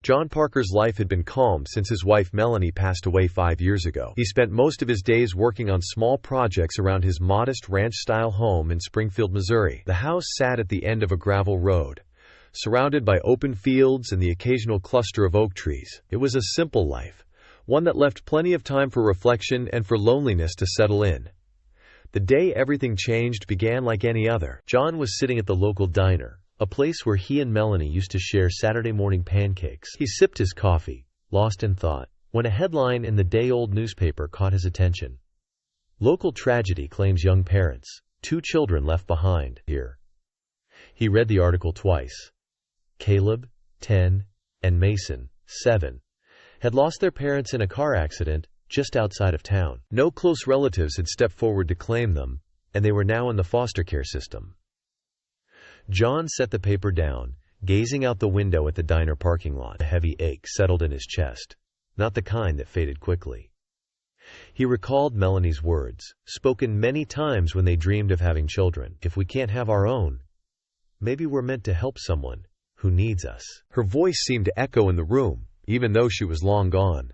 John Parker's life had been calm since his wife Melanie passed away 5 years ago. He spent most of his days working on small projects around his modest ranch-style home in Springfield, Missouri. The house sat at the end of a gravel road, surrounded by open fields and the occasional cluster of oak trees. It was a simple life, one that left plenty of time for reflection and for loneliness to settle in. The day everything changed began like any other. John was sitting at the local diner, a place where he and Melanie used to share Saturday morning pancakes. He sipped his coffee, lost in thought, when a headline in the day-old newspaper caught his attention. Local tragedy claims young parents, 2 children left behind here. He read the article twice. Caleb, 10, and Mason, 7, had lost their parents in a car accident just outside of town. No close relatives had stepped forward to claim them, and they were now in the foster care system. John set the paper down, gazing out the window at the diner parking lot. A heavy ache settled in his chest, not the kind that faded quickly. He recalled Melanie's words, spoken many times when they dreamed of having children. If we can't have our own, maybe we're meant to help someone who needs us. Her voice seemed to echo in the room, even though she was long gone.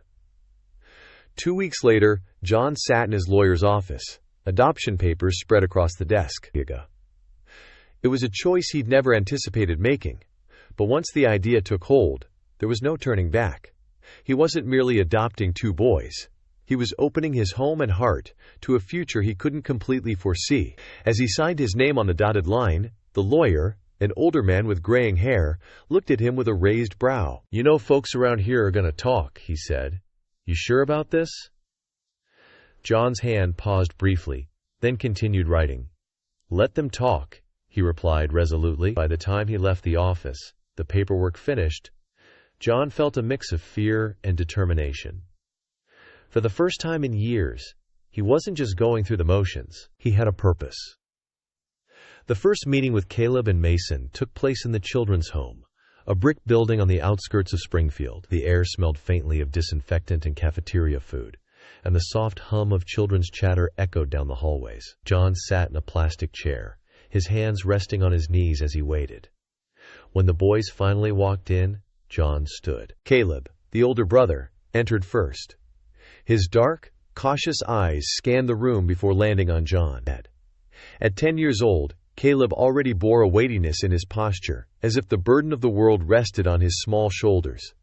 2 weeks later, John sat in his lawyer's office, adoption papers spread across the desk. It was a choice he'd never anticipated making, but once the idea took hold, there was no turning back. He wasn't merely adopting 2 boys. He was opening his home and heart to a future he couldn't completely foresee. As he signed his name on the dotted line, the lawyer, an older man with graying hair, looked at him with a raised brow. "You know folks around here are going to talk," he said. "You sure about this?" John's hand paused briefly, then continued writing. "Let them talk," he replied resolutely. By the time he left the office, the paperwork finished, John felt a mix of fear and determination. For the first time in years, he wasn't just going through the motions. He had a purpose. The first meeting with Caleb and Mason took place in the children's home, a brick building on the outskirts of Springfield. The air smelled faintly of disinfectant and cafeteria food, and the soft hum of children's chatter echoed down the hallways. John sat in a plastic chair, his hands resting on his knees as he waited. When the boys finally walked in, John stood. Caleb, the older brother, entered first. His dark, cautious eyes scanned the room before landing on John. At 10 years old, Caleb already bore a weightiness in his posture, as if the burden of the world rested on his small shoulders.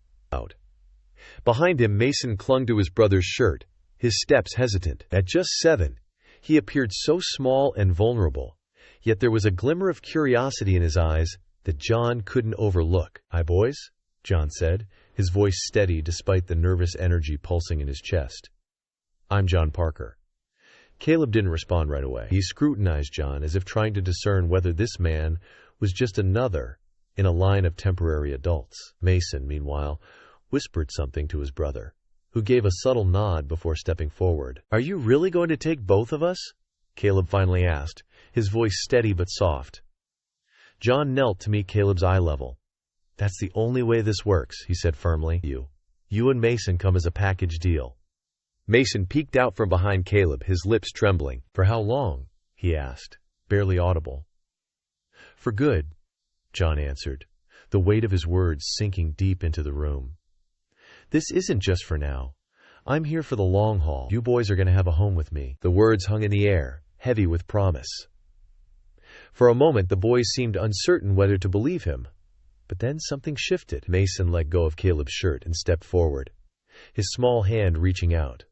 Behind him, Mason clung to his brother's shirt, his steps hesitant. At just 7, he appeared so small and vulnerable, yet there was a glimmer of curiosity in his eyes that John couldn't overlook. "Hi, boys," John said, his voice steady despite the nervous energy pulsing in his chest. "I'm John Parker." Caleb didn't respond right away. He scrutinized John as if trying to discern whether this man was just another in a line of temporary adults. Mason, meanwhile, whispered something to his brother, who gave a subtle nod before stepping forward. "Are you really going to take both of us?" Caleb finally asked, his voice steady but soft. John knelt to meet Caleb's eye level. "That's the only way this works," he said firmly. You and Mason come as a package deal." Mason peeked out from behind Caleb, his lips trembling. "For how long?" he asked, barely audible. "For good," John answered, the weight of his words sinking deep into the room. "This isn't just for now. I'm here for the long haul. You boys are going to have a home with me." The words hung in the air, heavy with promise. For a moment, the boys seemed uncertain whether to believe him. But then something shifted. Mason let go of Caleb's shirt and stepped forward, his small hand reaching out.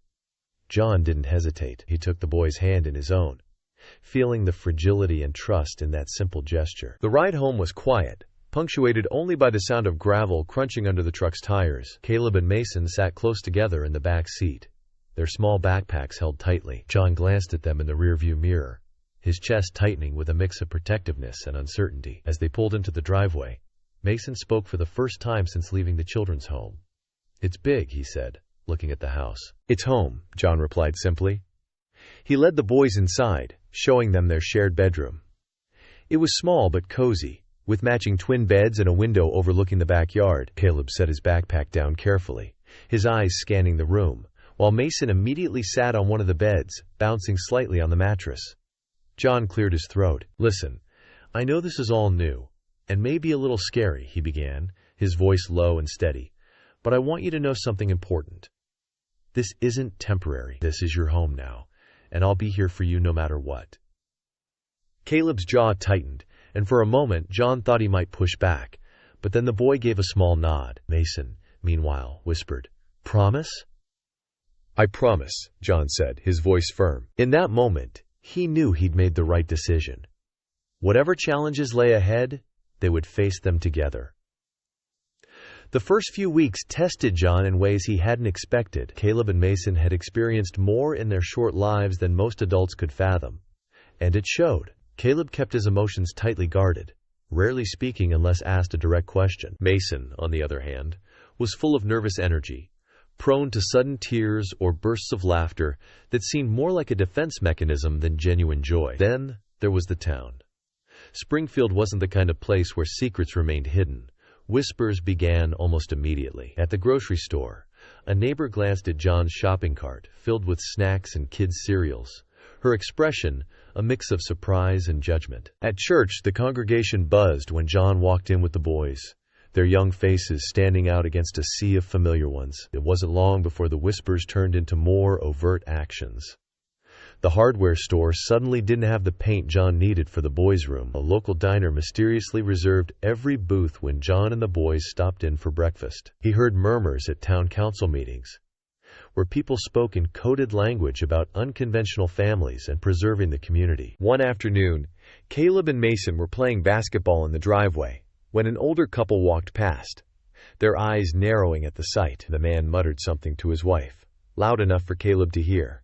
John didn't hesitate. He took the boy's hand in his own, feeling the fragility and trust in that simple gesture. The ride home was quiet, punctuated only by the sound of gravel crunching under the truck's tires. Caleb and Mason sat close together in the back seat, their small backpacks held tightly. John glanced at them in the rearview mirror, his chest tightening with a mix of protectiveness and uncertainty. As they pulled into the driveway, Mason spoke for the first time since leaving the children's home. "It's big," he said, looking at the house. "It's home," John replied simply. He led the boys inside, showing them their shared bedroom. It was small but cozy, with matching twin beds and a window overlooking the backyard. Caleb set his backpack down carefully, his eyes scanning the room, while Mason immediately sat on one of the beds, bouncing slightly on the mattress. John cleared his throat. "Listen, I know this is all new, and may be a little scary," he began, his voice low and steady, But I want you to know something important. This isn't temporary. This is your home now, and I'll be here for you no matter what." Caleb's jaw tightened, and for a moment John thought he might push back, but then the boy gave a small nod. Mason, meanwhile, whispered, "Promise?" "I promise," John said, his voice firm. In that moment, he knew he'd made the right decision. Whatever challenges lay ahead, they would face them together. The first few weeks tested John in ways he hadn't expected. Caleb and Mason had experienced more in their short lives than most adults could fathom, and it showed. Caleb kept his emotions tightly guarded, rarely speaking unless asked a direct question. Mason, on the other hand, was full of nervous energy, prone to sudden tears or bursts of laughter that seemed more like a defense mechanism than genuine joy. Then there was the town. Springfield wasn't the kind of place where secrets remained hidden. Whispers began almost immediately. At the grocery store, a neighbor glanced at John's shopping cart, filled with snacks and kids' cereals. Her expression, a mix of surprise and judgment. At church, the congregation buzzed when John walked in with the boys, their young faces standing out against a sea of familiar ones. It wasn't long before the whispers turned into more overt actions. The hardware store suddenly didn't have the paint John needed for the boys' room. A local diner mysteriously reserved every booth when John and the boys stopped in for breakfast. He heard murmurs at town council meetings, where people spoke in coded language about unconventional families and preserving the community. One afternoon, Caleb and Mason were playing basketball in the driveway when an older couple walked past, their eyes narrowing at the sight. The man muttered something to his wife, loud enough for Caleb to hear.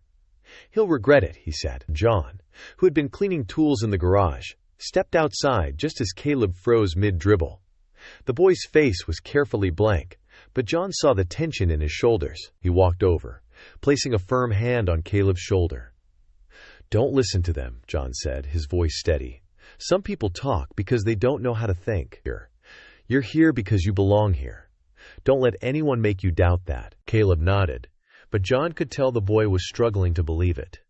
"He'll regret it," he said. John, who had been cleaning tools in the garage, stepped outside just as Caleb froze mid-dribble. The boy's face was carefully blank, but John saw the tension in his shoulders. He walked over, placing a firm hand on Caleb's shoulder. "Don't listen to them," John said, his voice steady. "Some people talk because they don't know how to think. You're here because you belong here. Don't let anyone make you doubt that." Caleb nodded, but John could tell the boy was struggling to believe it.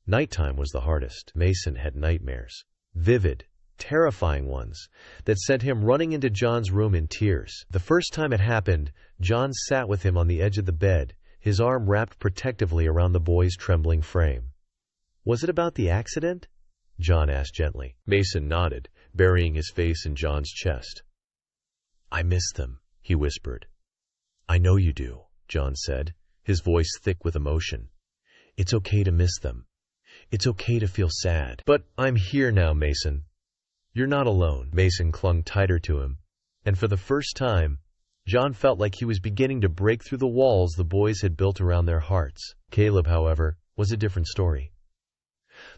Nighttime was the hardest. Mason had nightmares, vivid, terrifying ones, that sent him running into John's room in tears. The first time it happened, John sat with him on the edge of the bed, his arm wrapped protectively around the boy's trembling frame. "Was it about the accident?" John asked gently. Mason nodded, burying his face in John's chest. "I miss them," he whispered. "I know you do," John said, his voice thick with emotion. "It's okay to miss them. It's okay to feel sad. But I'm here now, Mason. You're not alone." Mason clung tighter to him, and for the first time, John felt like he was beginning to break through the walls the boys had built around their hearts. Caleb, however, was a different story.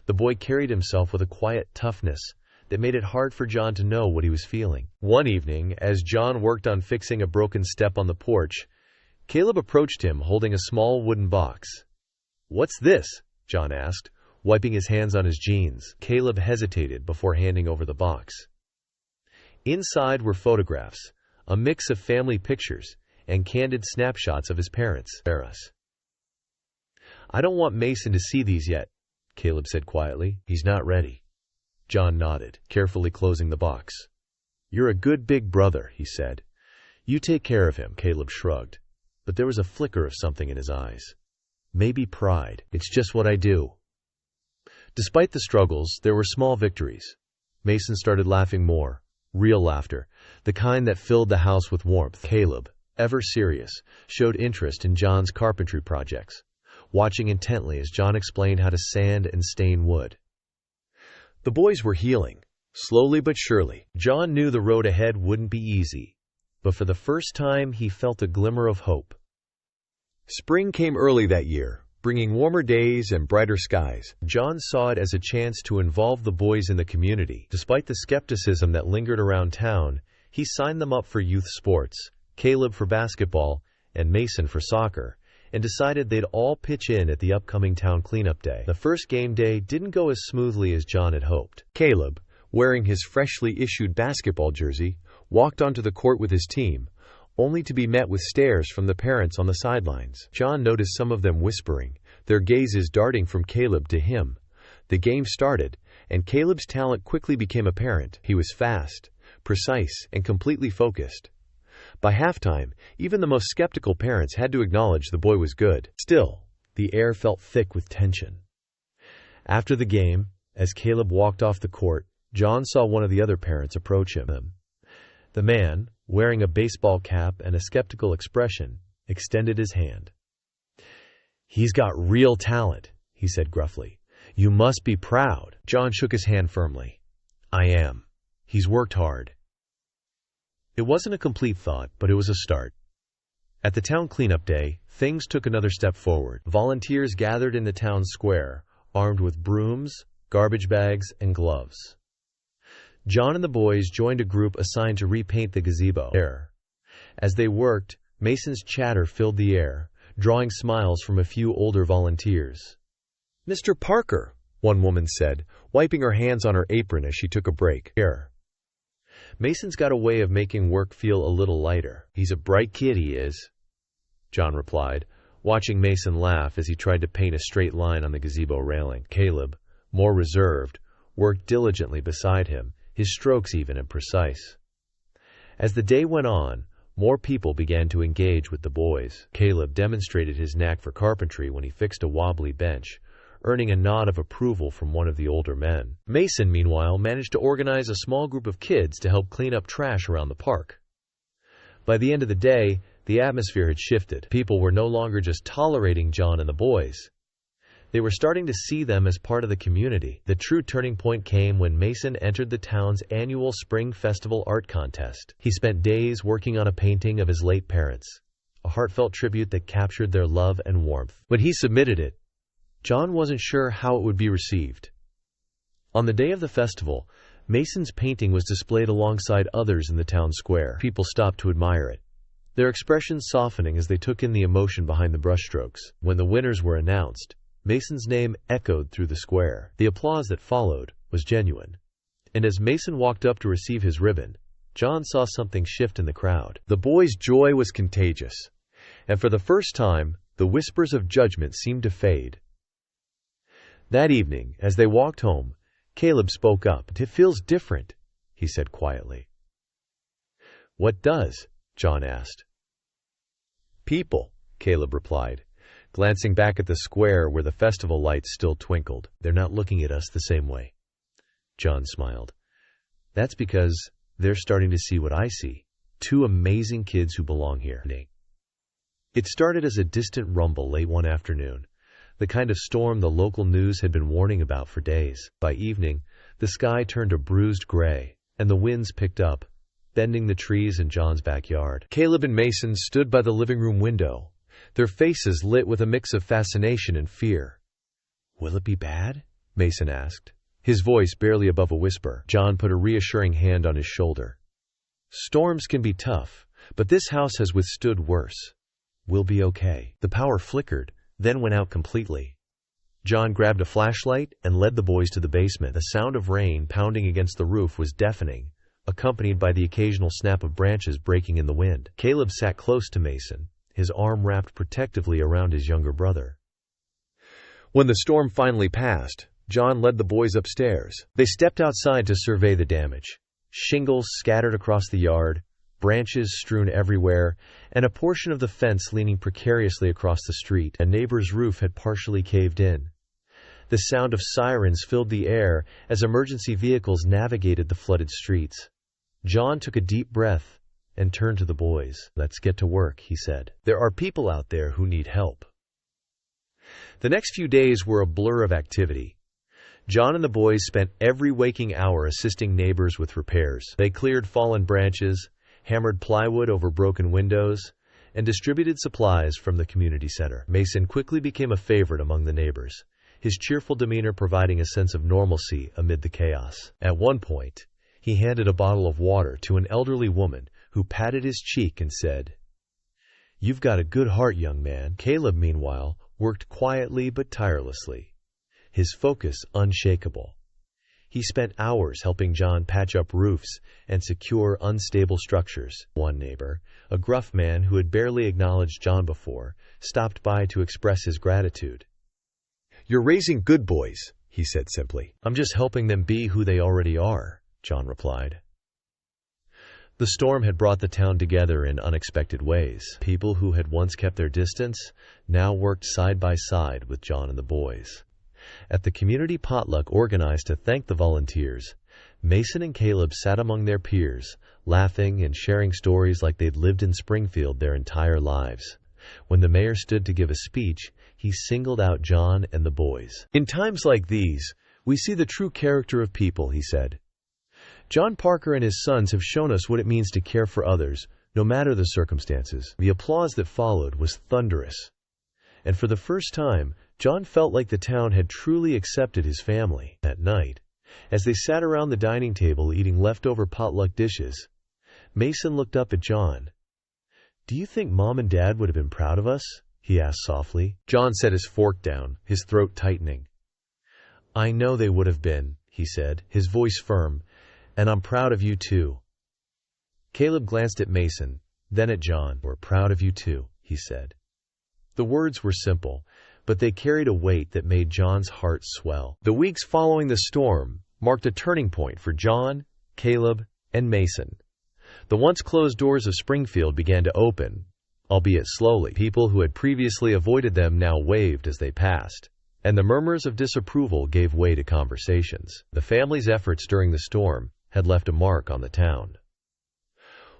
The boy carried himself with a quiet toughness that made it hard for John to know what he was feeling. One evening, as John worked on fixing a broken step on the porch, Caleb approached him holding a small wooden box. "What's this?" John asked, wiping his hands on his jeans. Caleb hesitated before handing over the box. Inside were photographs, a mix of family pictures, and candid snapshots of his parents. "I don't want Mason to see these yet," Caleb said quietly. "He's not ready." John nodded, carefully closing the box. "You're a good big brother," he said. "You take care of him." Caleb shrugged, but there was a flicker of something in his eyes. Maybe pride. "It's just what I do." Despite the struggles, there were small victories. Mason started laughing more, real laughter, the kind that filled the house with warmth. Caleb, ever serious, showed interest in John's carpentry projects, watching intently as John explained how to sand and stain wood. The boys were healing, slowly but surely. John knew the road ahead wouldn't be easy, but for the first time he felt a glimmer of hope. Spring came early that year, bringing warmer days and brighter skies. John saw it as a chance to involve the boys in the community. Despite the skepticism that lingered around town, he signed them up for youth sports, Caleb for basketball, and Mason for soccer, and decided they'd all pitch in at the upcoming town cleanup day. The first game day didn't go as smoothly as John had hoped. Caleb, wearing his freshly issued basketball jersey, walked onto the court with his team, only to be met with stares from the parents on the sidelines. John noticed some of them whispering, their gazes darting from Caleb to him. The game started, and Caleb's talent quickly became apparent. He was fast, precise, and completely focused. By halftime, even the most skeptical parents had to acknowledge the boy was good. Still, the air felt thick with tension. After the game, as Caleb walked off the court, John saw one of the other parents approach him. The man, wearing a baseball cap and a skeptical expression, extended his hand. "He's got real talent," he said gruffly. "You must be proud." John shook his hand firmly. "I am. He's worked hard." It wasn't a complete thought, but it was a start. At the town cleanup day, things took another step forward. Volunteers gathered in the town square, armed with brooms, garbage bags, and gloves. John and the boys joined a group assigned to repaint the gazebo. As they worked, Mason's chatter filled the air, drawing smiles from a few older volunteers. "Mr. Parker," one woman said, wiping her hands on her apron as she took a break. "Mason's got a way of making work feel a little lighter. He's a bright kid, he is," John replied, watching Mason laugh as he tried to paint a straight line on the gazebo railing. Caleb, more reserved, worked diligently beside him, his strokes even and precise. As the day went on, more people began to engage with the boys. Caleb demonstrated his knack for carpentry when he fixed a wobbly bench, earning a nod of approval from one of the older men. Mason, meanwhile, managed to organize a small group of kids to help clean up trash around the park. By the end of the day, the atmosphere had shifted. People were no longer just tolerating John and the boys. They were starting to see them as part of the community. The true turning point came when Mason entered the town's annual Spring Festival art contest. He spent days working on a painting of his late parents, a heartfelt tribute that captured their love and warmth. When he submitted it, John wasn't sure how it would be received. On the day of the festival, Mason's painting was displayed alongside others in the town square. People stopped to admire it, their expressions softening as they took in the emotion behind the brushstrokes. When the winners were announced, Mason's name echoed through the square. The applause that followed was genuine. And as Mason walked up to receive his ribbon, John saw something shift in the crowd. The boys' joy was contagious, and for the first time, the whispers of judgment seemed to fade. That evening, as they walked home, Caleb spoke up. "It feels different," he said quietly. "What does?" John asked. "People," Caleb replied, glancing back at the square where the festival lights still twinkled. "They're not looking at us the same way." John smiled. "That's because they're starting to see what I see. Two amazing kids who belong here." It started as a distant rumble late one afternoon, the kind of storm the local news had been warning about for days. By evening, the sky turned a bruised gray, and the winds picked up, bending the trees in John's backyard. Caleb and Mason stood by the living room window, their faces lit with a mix of fascination and fear. "Will it be bad?" Mason asked, his voice barely above a whisper. John put a reassuring hand on his shoulder. "Storms can be tough, but this house has withstood worse. We'll be okay." The power flickered, then went out completely. John grabbed a flashlight and led the boys to the basement. The sound of rain pounding against the roof was deafening, accompanied by the occasional snap of branches breaking in the wind. Caleb sat close to Mason, his arm wrapped protectively around his younger brother. When the storm finally passed, John led the boys upstairs. They stepped outside to survey the damage. Shingles scattered across the yard, branches strewn everywhere, and a portion of the fence leaning precariously across the street. A neighbor's roof had partially caved in. The sound of sirens filled the air as emergency vehicles navigated the flooded streets. John took a deep breath and turned to the boys. "Let's get to work," he said. "There are people out there who need help." The next few days were a blur of activity. John and the boys spent every waking hour assisting neighbors with repairs. They cleared fallen branches, hammered plywood over broken windows, and distributed supplies from the community center. Mason quickly became a favorite among the neighbors, his cheerful demeanor providing a sense of normalcy amid the chaos. At one point, he handed a bottle of water to an elderly woman who patted his cheek and said, "You've got a good heart, young man." Caleb, meanwhile, worked quietly but tirelessly, his focus unshakable. He spent hours helping John patch up roofs and secure unstable structures. One neighbor, a gruff man who had barely acknowledged John before, stopped by to express his gratitude. "You're raising good boys," he said simply. "I'm just helping them be who they already are," John replied. The storm had brought the town together in unexpected ways. People who had once kept their distance now worked side by side with John and the boys. At the community potluck organized to thank the volunteers, Mason and Caleb sat among their peers, laughing and sharing stories like they'd lived in Springfield their entire lives. When the mayor stood to give a speech, he singled out John and the boys. "In times like these, we see the true character of people," he said. "John Parker and his sons have shown us what it means to care for others, no matter the circumstances." The applause that followed was thunderous. And for the first time, John felt like the town had truly accepted his family. That night, as they sat around the dining table eating leftover potluck dishes, Mason looked up at John. "Do you think Mom and Dad would have been proud of us?" he asked softly. John set his fork down, his throat tightening. "I know they would have been," he said, his voice firm, "and I'm proud of you too." Caleb glanced at Mason, then at John. "We're proud of you too," he said. The words were simple, but they carried a weight that made John's heart swell. The weeks following the storm marked a turning point for John, Caleb, and Mason. The once closed doors of Springfield began to open, albeit slowly. People who had previously avoided them now waved as they passed, and the murmurs of disapproval gave way to conversations. The family's efforts during the storm had left a mark on the town.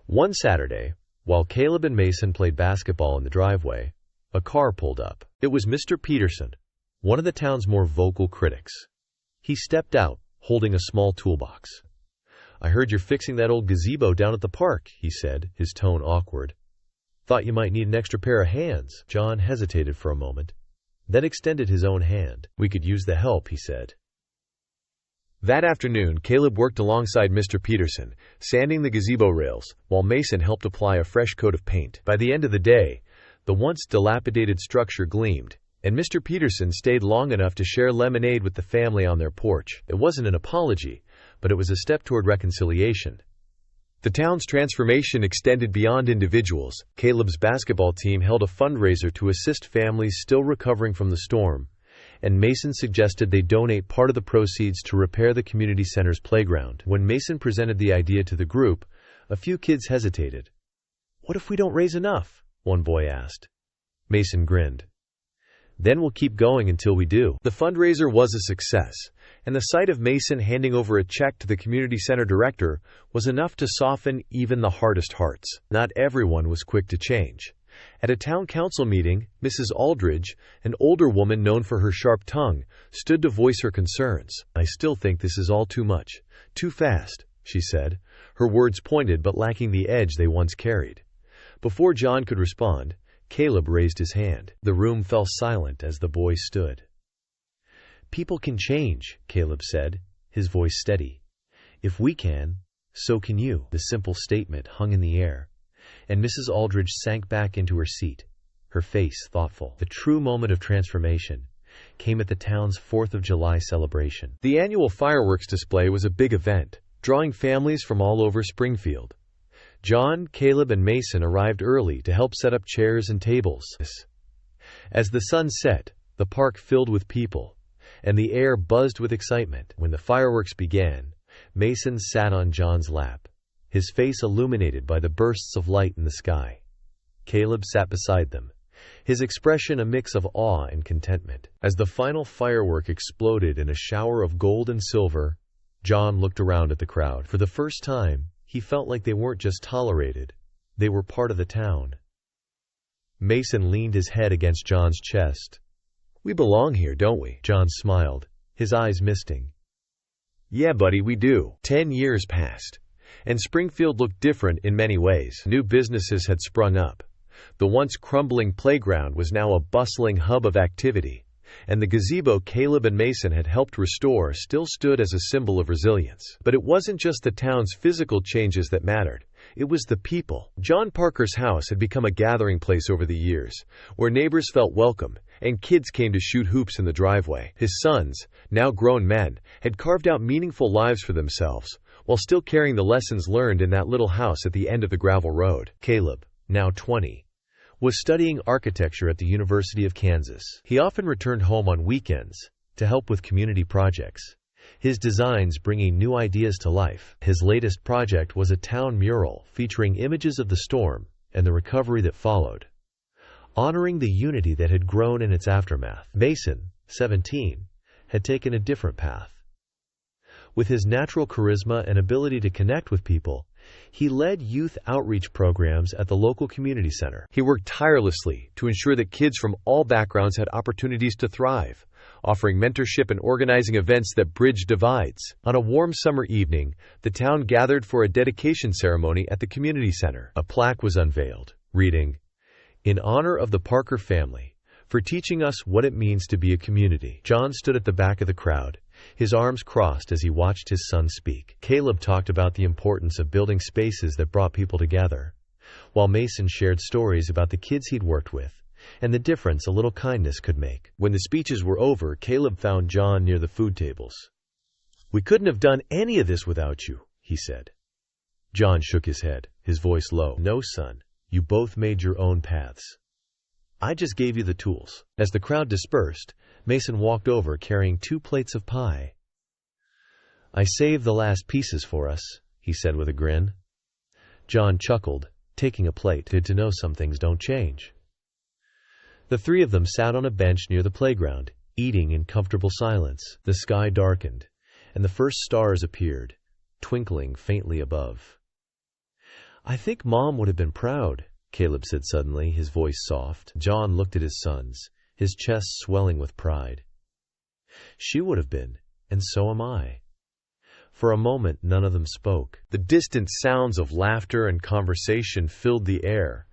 One Saturday, while Caleb and Mason played basketball in the driveway, a car pulled up. It was Mr. Peterson, one of the town's more vocal critics. He stepped out, holding a small toolbox. "I heard you're fixing that old gazebo down at the park," he said, his tone awkward. "Thought you might need an extra pair of hands." John hesitated for a moment, then extended his own hand. "We could use the help," he said. That afternoon, Caleb worked alongside Mr. Peterson, sanding the gazebo rails, while Mason helped apply a fresh coat of paint. By the end of the day, the once dilapidated structure gleamed, and Mr. Peterson stayed long enough to share lemonade with the family on their porch. It wasn't an apology, but it was a step toward reconciliation. The town's transformation extended beyond individuals. Caleb's basketball team held a fundraiser to assist families still recovering from the storm, and Mason suggested they donate part of the proceeds to repair the community center's playground. When Mason presented the idea to the group, a few kids hesitated. "What if we don't raise enough?" one boy asked. Mason grinned. "Then we'll keep going until we do." The fundraiser was a success, and the sight of Mason handing over a check to the community center director was enough to soften even the hardest hearts. Not everyone was quick to change. At a town council meeting, Mrs. Aldridge, an older woman known for her sharp tongue, stood to voice her concerns. "I still think this is all too much. Too fast," she said, her words pointed but lacking the edge they once carried. Before John could respond, Caleb raised his hand. The room fell silent as the boy stood. "People can change," Caleb said, his voice steady. "If we can, so can you." The simple statement hung in the air, and Mrs. Aldridge sank back into her seat, her face thoughtful. The true moment of transformation came at the town's 4th of July celebration. The annual fireworks display was a big event, drawing families from all over Springfield. John, Caleb, and Mason arrived early to help set up chairs and tables. As the sun set, the park filled with people, and the air buzzed with excitement. When the fireworks began, Mason sat on John's lap, his face illuminated by the bursts of light in the sky. Caleb sat beside them, his expression a mix of awe and contentment. As the final firework exploded in a shower of gold and silver, John looked around at the crowd. For the first time, he felt like they weren't just tolerated, they were part of the town. Mason leaned his head against John's chest. "We belong here, don't we?" John smiled, his eyes misting. "Yeah, buddy, we do." 10 years passed, and Springfield looked different in many ways. New businesses had sprung up. The once crumbling playground was now a bustling hub of activity, and the gazebo Caleb and Mason had helped restore still stood as a symbol of resilience. But it wasn't just the town's physical changes that mattered. It was the people. John Parker's house had become a gathering place over the years, where neighbors felt welcome, and kids came to shoot hoops in the driveway. His sons, now grown men, had carved out meaningful lives for themselves, while still carrying the lessons learned in that little house at the end of the gravel road. Caleb, now 20, was studying architecture at the University of Kansas. He often returned home on weekends to help with community projects, his designs bringing new ideas to life. His latest project was a town mural featuring images of the storm and the recovery that followed, honoring the unity that had grown in its aftermath. Mason, 17, had taken a different path. With his natural charisma and ability to connect with people, he led youth outreach programs at the local community center. He worked tirelessly to ensure that kids from all backgrounds had opportunities to thrive, offering mentorship and organizing events that bridged divides. On a warm summer evening, the town gathered for a dedication ceremony at the community center. A plaque was unveiled, reading, "In honor of the Parker family, for teaching us what it means to be a community." John stood at the back of the crowd, his arms crossed as he watched his son speak. Caleb talked about the importance of building spaces that brought people together, while Mason shared stories about the kids he'd worked with and the difference a little kindness could make. When the speeches were over, Caleb found John near the food tables. "We couldn't have done any of this without you," he said. John shook his head, his voice low. "No, son, you both made your own paths. I just gave you the tools." As the crowd dispersed, Mason walked over carrying 2 plates of pie. "I saved the last pieces for us," he said with a grin. John chuckled, taking a plate. Good to know some things don't change. The 3 of them sat on a bench near the playground, eating in comfortable silence. The sky darkened, and the first stars appeared, twinkling faintly above. "I think Mom would have been proud," Caleb said suddenly, his voice soft. John looked at his sons, his chest swelling with pride. "She would have been, and so am I." For a moment, none of them spoke. The distant sounds of laughter and conversation filled the air,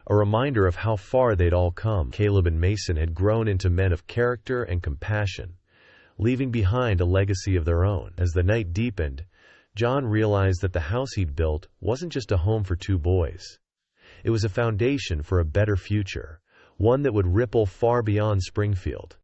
a reminder of how far they'd all come. Caleb and Mason had grown into men of character and compassion, leaving behind a legacy of their own. As the night deepened, John realized that the house he'd built wasn't just a home for 2 boys. It was a foundation for a better future, one that would ripple far beyond Springfield.